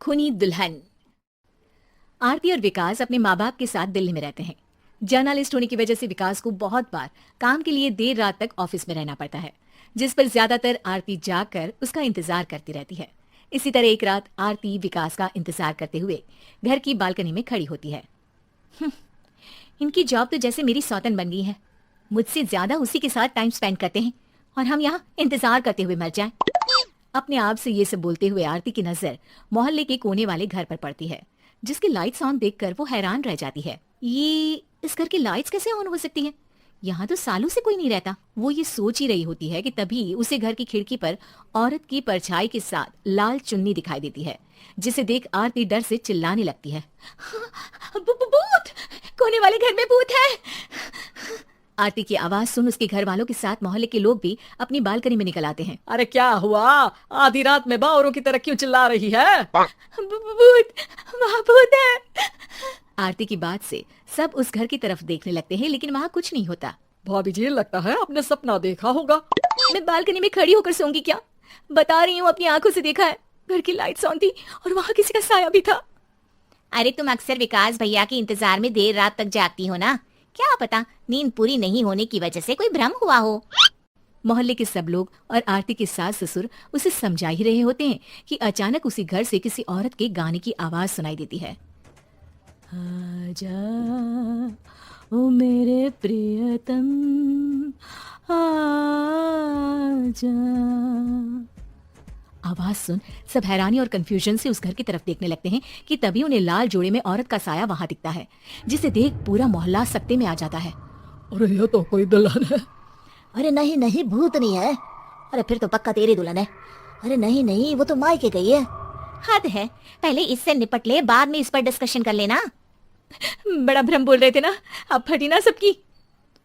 खूनी दुल्हन। आरती और विकास अपने माँ बाप के साथ दिल्ली में रहते हैं। जर्नलिस्ट होने की वजह से विकास को बहुत बार काम के लिए देर रात तक ऑफिस में रहना पड़ता है, जिस पर ज्यादातर आरती जागकर उसका इंतजार करती रहती है। इसी तरह एक रात आरती विकास का इंतजार करते हुए घर की बालकनी में खड़ी होती है। इनकी जॉब तो जैसे मेरी सौतन बन गई है। मुझसे ज्यादा उसी के साथ टाइम स्पेंड करते हैं और हम यहाँ इंतजार करते हुए मर जाएं। अपने आप से ये सब बोलते हुए आरती की नजर मोहल्ले के कोने वाले घर पर पड़ती है, जिसकी लाइट्स ऑन देखकर वो हैरान रह जाती है। ये इस घर की लाइट्स कैसे ऑन हो सकती है? यहाँ तो सालों से कोई नहीं रहता। वो ये सोच ही रही होती है कि तभी उसे घर की खिड़की पर औरत की परछाई के साथ लाल चुन्नी दिखाई देती है, जिसे देख आरती डर से चिल्लाने लगती है। भूत! कोने वाले घर में भूत है! आरती की आवाज सुन उसके घर वालों के साथ मोहल्ले के लोग भी अपनी बालकनी में निकल आते हैं। अरे क्या हुआ? आधी रात में बावरों की तरह क्यों चिल्ला रही है? भूत! वहाँ भूत है! आरती की बात से सब उस घर की तरफ देखने लगते हैं, लेकिन वहाँ कुछ नहीं होता। भाभी जी, लगता है आपने सपना देखा होगा। मैं बालकनी में खड़ी होकर सोऊंगी क्या? बता रही हूँ, अपनी आंखों से देखा है। घर की लाइट्स ऑन थी और वहाँ किसी का साया भी था। अरे तुम अक्सर विकास भैया के इंतजार में देर रात तक जागती हो ना, क्या पता नींद पूरी नहीं होने की वजह से कोई भ्रम हुआ हो। मोहल्ले के सब लोग और आरती के सास ससुर उसे समझा ही रहे होते हैं कि अचानक उसी घर से किसी औरत के गाने की आवाज सुनाई देती है। आजा ओ मेरे प्रियतम आजा। आवाज सुन सब हैरानी और कंफ्यूजन से उस घर की तरफ देखने लगते हैं कि तभी उन्हें लाल जोड़े में औरत का साया वहां दिखता है, जिसे देख पूरा मोहल्ला सकते में आ जाता है। अरे ये तो कोई दुल्हन है। अरे नहीं नहीं, भूत नहीं है। अरे फिर तो पक्का तेरी दुल्हन है। अरे नहीं नहीं, वो तो मायके गई है। हद है, पहले इससे निपट ले, बाद में इस पर डिस्कशन कर लेना। बड़ा भ्रम बोल रहे थे ना, अब फटी ना सबकी।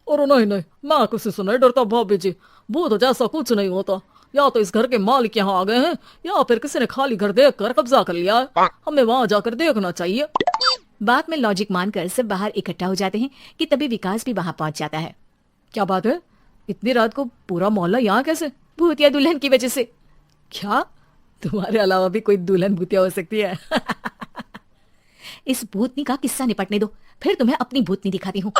और नहीं नहीं, मैं किसी से नहीं डरता भाभी जी। भूत तो जैसा कुछ नहीं होता। या तो इस घर के मालिक यहाँ आ गए हैं या फिर किसी ने खाली घर देख कर कब्जा कर लिया है। हमें वहाँ जाकर देखना चाहिए। बात में लॉजिक मानकर सब बाहर इकट्ठा हो जाते हैं कि तभी विकास भी वहाँ पहुँच जाता है। क्या बात है? इतनी रात को पूरा मोहल्ला यहाँ कैसे? भूतिया दुल्हन की वजह से। क्या तुम्हारे अलावा भी कोई दुल्हन भूतिया हो सकती है? इस भूतनी का किस्सा निपटने दो, फिर तुम्हें अपनी भूतनी दिखाती हूँ।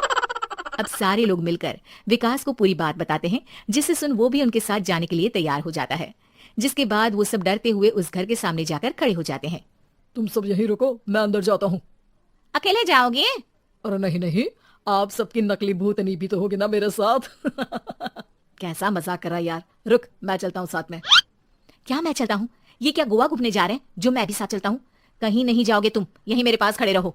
अब सारे लोग मिलकर विकास को पूरी बात बताते हैं, जिसे सुन वो भी उनके साथ जाने के लिए तैयार हो जाता है। जिसके बाद वो सब डरते हुए उस घर के सामने जाकर खड़े हो जाते हैं। तुम सब यहीं रुको, मैं अंदर जाता हूँ। अकेले जाओगे? अरे नहीं नहीं, आप सबकी नकली भूतनी भी तो होगी ना मेरे साथ। कैसा मजाक कर रहा यार। रुक, मैं चलता हूँ साथ में। क्या मैं चलता हूँ? ये क्या गोवा घूमने जा रहे हैं जो मैं भी साथ चलता हूँ? कहीं नहीं जाओगे तुम, यहीं मेरे पास खड़े रहो।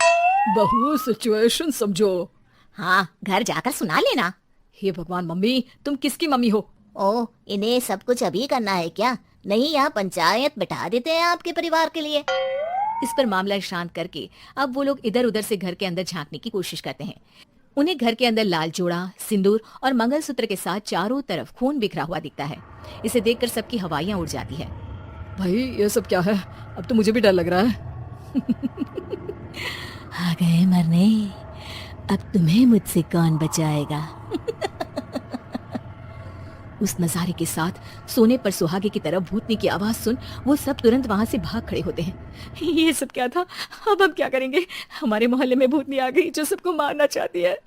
बहू सिचुएशन समझो। हाँ, घर जाकर सुना लेना। हे भगवान, मम्मी तुम किसकी मम्मी हो? ओ, इन्हें सब कुछ अभी करना है क्या? नहीं, यहाँ पंचायत बिठा देते हैं आपके परिवार के लिए। इस पर मामला शांत करके अब वो लोग इधर उधर से घर के अंदर झांकने की कोशिश करते हैं। उन्हें घर के अंदर लाल जोड़ा, सिंदूर और मंगलसूत्र के साथ चारों तरफ खून बिखरा हुआ दिखता है। इसे देखकर सबकी हवाइयां उड़ जाती है। भाई ये सब क्या है? अब तो मुझे भी डर लग रहा है। आ गए मरने, अब तुम्हें मुझसे कौन बचाएगा? उस नजारे के साथ सोने पर सुहागे की तरफ भूतनी की आवाज सुन वो सब तुरंत वहां से भाग खड़े होते हैं। ये सब क्या था? अब हम क्या करेंगे? हमारे मोहल्ले में भूतनी आ गई जो सबको मारना चाहती है।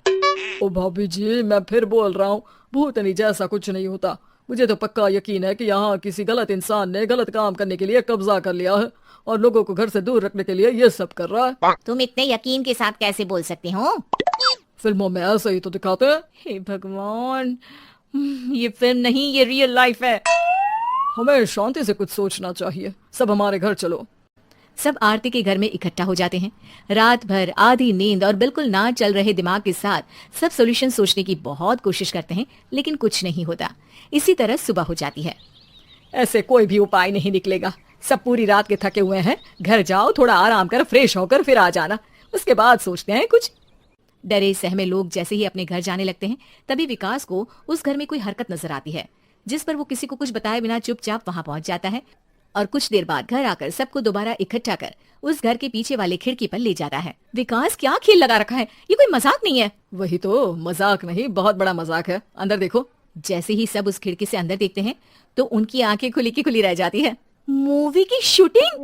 ओ भाभी जी, मैं फिर बोल रहा हूँ, भूतनी जैसा कुछ नहीं होता। मुझे तो पक्का यकीन है कि यहाँ किसी गलत इंसान ने गलत काम करने के लिए कब्जा कर लिया है और लोगों को घर से दूर रखने के लिए ये सब कर रहा है। तुम इतने यकीन के साथ कैसे बोल सकते हो? फिल्मों में ऐसा ही तो दिखाते हैं। हे भगवान, ये फिल्म नहीं, ये रियल लाइफ है। हमें शांति से कुछ सोचना चाहिए। सब हमारे घर चलो। सब आरती के घर में इकट्ठा हो जाते हैं। रात भर आधी नींद और बिल्कुल ना चल रहे दिमाग के साथ सब सॉल्यूशन सोचने की बहुत कोशिश करते हैं, लेकिन कुछ नहीं होता। इसी तरह सुबह हो जाती है। ऐसे कोई भी उपाय नहीं निकलेगा। सब पूरी रात के थके हुए हैं। घर जाओ, थोड़ा आराम कर, फ्रेश होकर फिर आ जाना, उसके बाद सोचते हैं कुछ। डरे सहमे लोग जैसे ही अपने घर जाने लगते हैं, तभी विकास को उस घर में कोई हरकत नजर आती है, जिस पर वो किसी को कुछ बताए बिना चुपचाप वहां पहुंच जाता है और कुछ देर बाद घर आकर सबको दोबारा इकट्ठा कर उस घर के पीछे वाले खिड़की पर ले जाता है। विकास क्या खेल लगा रखा है? ये कोई मजाक नहीं है। वही तो, मजाक नहीं, बहुत बड़ा मजाक है। अंदर देखो। जैसे ही सब उस खिड़की से अंदर देखते हैं तो उनकी आंखें खुली की खुली रह जाती है। मूवी की शूटिंग?